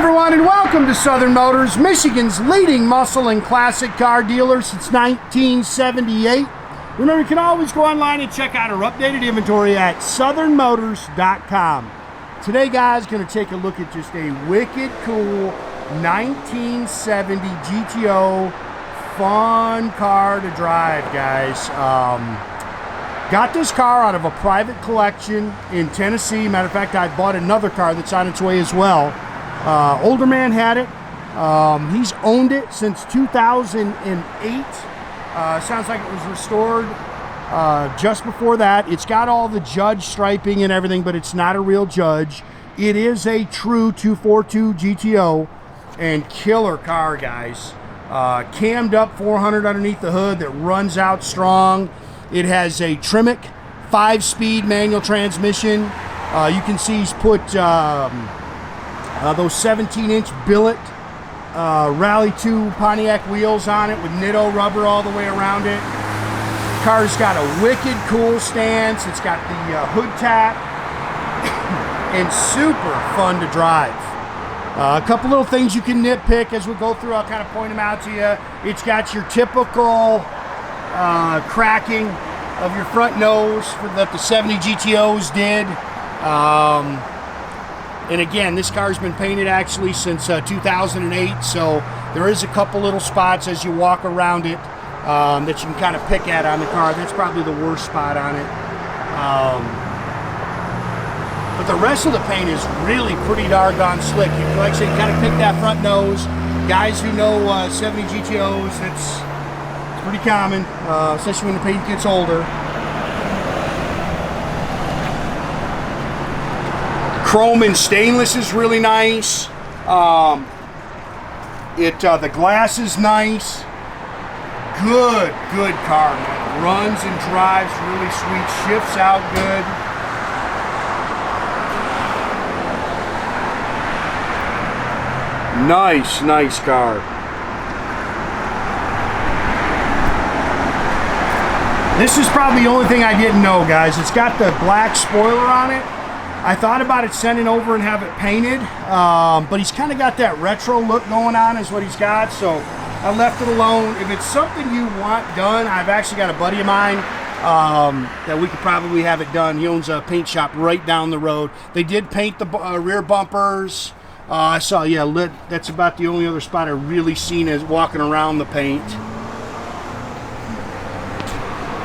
everyone, and welcome to Southern Motors, Michigan's leading muscle and classic car dealer since 1978. Remember, you can always go online and check out our updated inventory at southernmotors.com. Today, guys, going to take a look at just a wicked cool 1970 GTO fun car to drive, guys. Got this car out of a private collection in Tennessee. Matter of fact, I bought another car that's on its way as well. Older man had it. He's owned it since 2008. Sounds like it was restored just before that. It's got all the Judge striping and everything, but it's not a real Judge. It is a true 242 GTO and killer car, guys. Cammed up 400 underneath the hood that runs out strong. It has a Tremec 5-speed manual transmission. You can see he's put those 17-inch billet Rally 2 Pontiac wheels on it with Nitto rubber all the way around it. The car's got a wicked cool stance. It's got the hood tach and super fun to drive. A couple little things you can nitpick as we go through. I'll kind of point them out to you. It's got your typical cracking of your front nose that the 70 GTOs did. And again, this car's been painted actually since 2008, so there is a couple little spots as you walk around it that you can kind of pick at on the car. That's probably the worst spot on it. But the rest of the paint is really pretty doggone slick. You can, like I say, kind of pick that front nose. Guys who know 70 GTOs, it's pretty common, especially when the paint gets older. Chrome and stainless is really nice. The glass is nice. Good car, man. Runs and drives really sweet. Shifts out good. Nice car. This is probably the only thing I didn't know, guys. It's got the black spoiler on it. I thought about it sending over and have it painted, but he's kind of got that retro look going on is what he's got, so I left it alone. If it's something you want done, I've actually got a buddy of mine that we could probably have it done. He owns a paint shop right down the road. They did paint the rear bumpers. I saw, yeah, that's about the only other spot I've really seen as walking around the paint.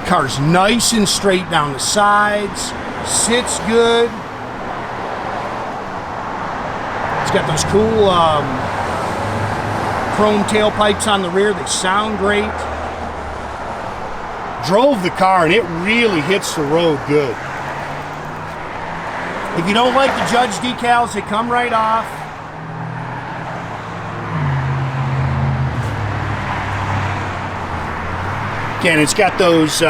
Car's nice and straight down the sides, sits good. It's got those cool chrome tailpipes on the rear. They sound great. Drove the car and it really hits the road good. If you don't like the Judge decals, they come right off. Again, it's got those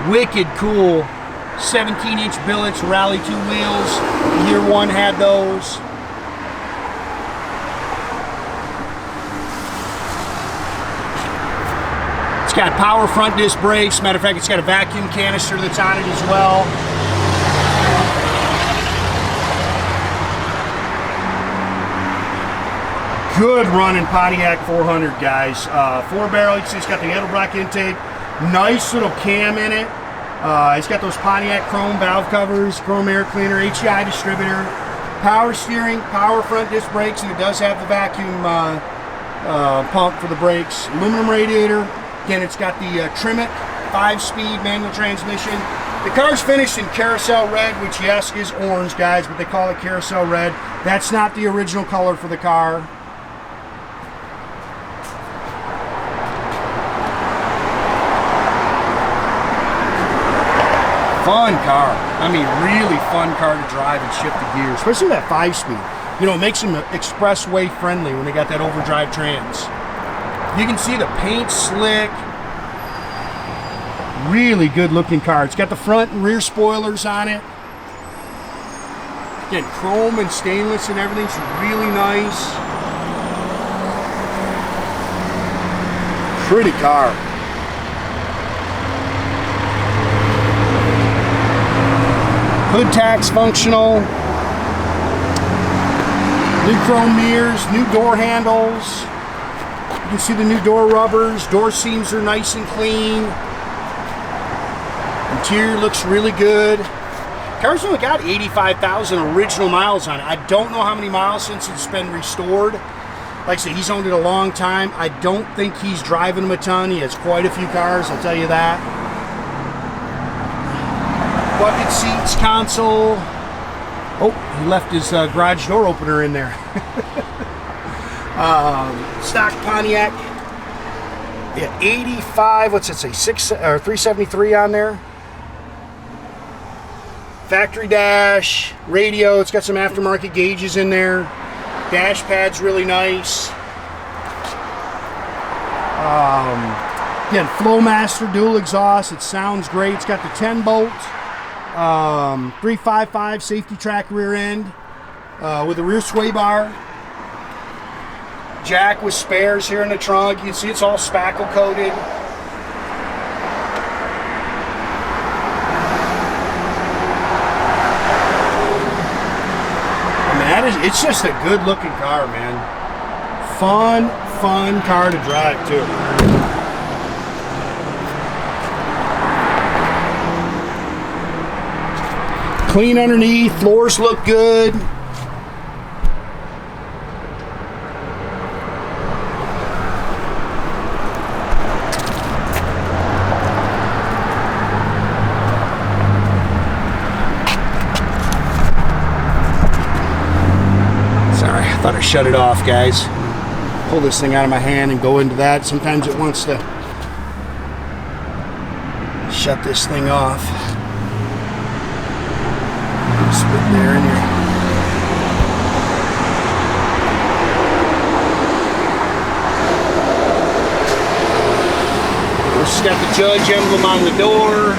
wicked cool 17-inch billets, Rally 2 wheels. Year one had those. It's got power front disc brakes. Matter of fact, it's got a vacuum canister that's on it as well. Good running Pontiac 400, guys. 4-barrel. It's got the Edelbrock intake. Nice little cam in it. It's got those Pontiac chrome valve covers, chrome air cleaner, HEI distributor, power steering, power front disc brakes, and it does have the vacuum pump for the brakes. Aluminum radiator. Again, it's got the Tremec 5-speed manual transmission. The car's finished in Carousel red, which yes is orange, guys, but they call it Carousel red. That's not the original color for the car. Fun car. I mean, really fun car to drive and shift the gears, especially that 5-speed. You know, it makes them expressway friendly when they got that overdrive trans. You can see the paint slick. Really good looking car. It's got the front and rear spoilers on it. Again, chrome and stainless and everything's really nice. Pretty car. Hood tach's functional. New chrome mirrors, new door handles. You can see the new door rubbers. Door seams are nice and clean. Interior looks really good. Car's only got 85,000 original miles on it. I don't know how many miles since it's been restored. Like I said, he's owned it a long time. I don't think he's driving them a ton. He has quite a few cars, I'll tell you that. Bucket seats, console. Oh, he left his garage door opener in there. Stock Pontiac. Yeah, 85, what's it say, 373 on there. Factory dash, radio, it's got some aftermarket gauges in there. Dash pad's really nice. Again, Flowmaster dual exhaust, it sounds great. It's got the 10 bolt, 355 safety track rear end with a rear sway bar. Jack with spares here in the trunk. You can see it's all spackle coated. It's just a good looking car, man. Fun car to drive too. Clean underneath, floors look good. Thought I shut it off, guys. Pull this thing out of my hand and go into that. Sometimes it wants to shut this thing off. Spit there in here. It's got the Judge emblem on the door.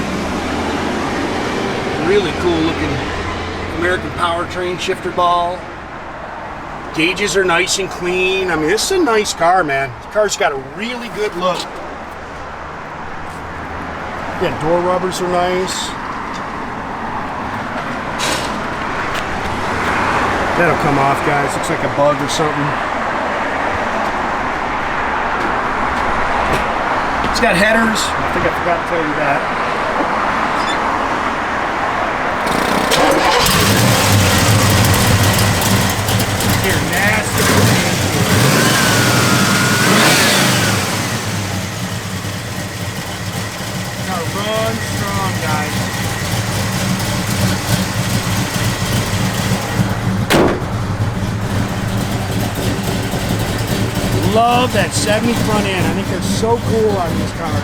Really cool looking American powertrain shifter ball. Gauges are nice and clean. I mean, this is a nice car, man. This car's got a really good look. Yeah, door rubbers are nice. That'll come off, guys. Looks like a bug or something. It's got headers. I think I forgot to tell you that. Run strong, guys. Love that 70 front end. I think they're so cool on these cars.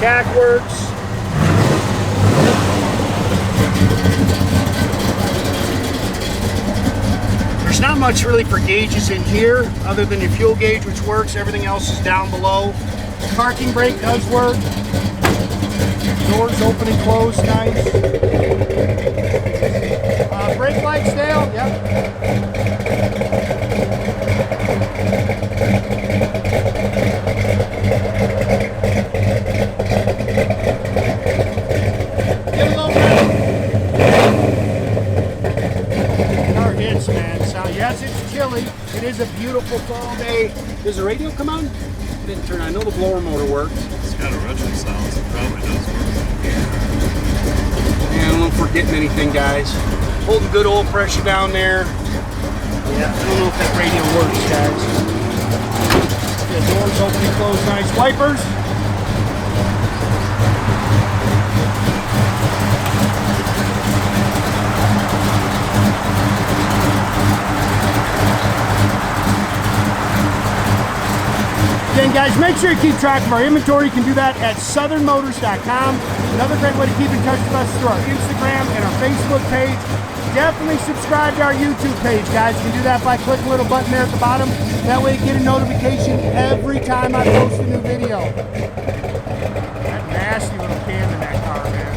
Tach works. There's not much really for gauges in here other than your fuel gauge, which works. Everything else is down below. Parking brake does work. Doors open and close, nice. Brake lights down, yep. Get a little bit. Car hits, man. So yes, it's chilly. It is a beautiful fall day. Does the radio come on? Didn't turn on. I know the blower motor worked. It's got a retro sound, so it probably does work. Yeah, I don't know if we're getting anything, guys. Holding good oil pressure down there. Yeah, I don't know if that radio works, guys. Yeah, doors open and close, nice. Wipers. Again, guys, make sure you keep track of our inventory. You can do that at southernmotors.com. Another great way to keep in touch with us is through our Instagram and our Facebook page. Definitely subscribe to our YouTube page, guys. You can do that by clicking a little button there at the bottom. That way you get a notification every time I post a new video. That nasty little can in that car, man.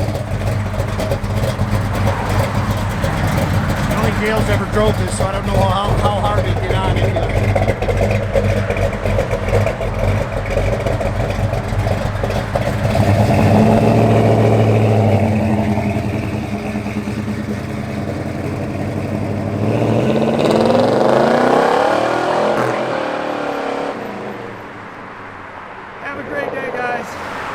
I don't think Dale's ever drove this, so I don't know how hard to get on it. Have a great day, guys.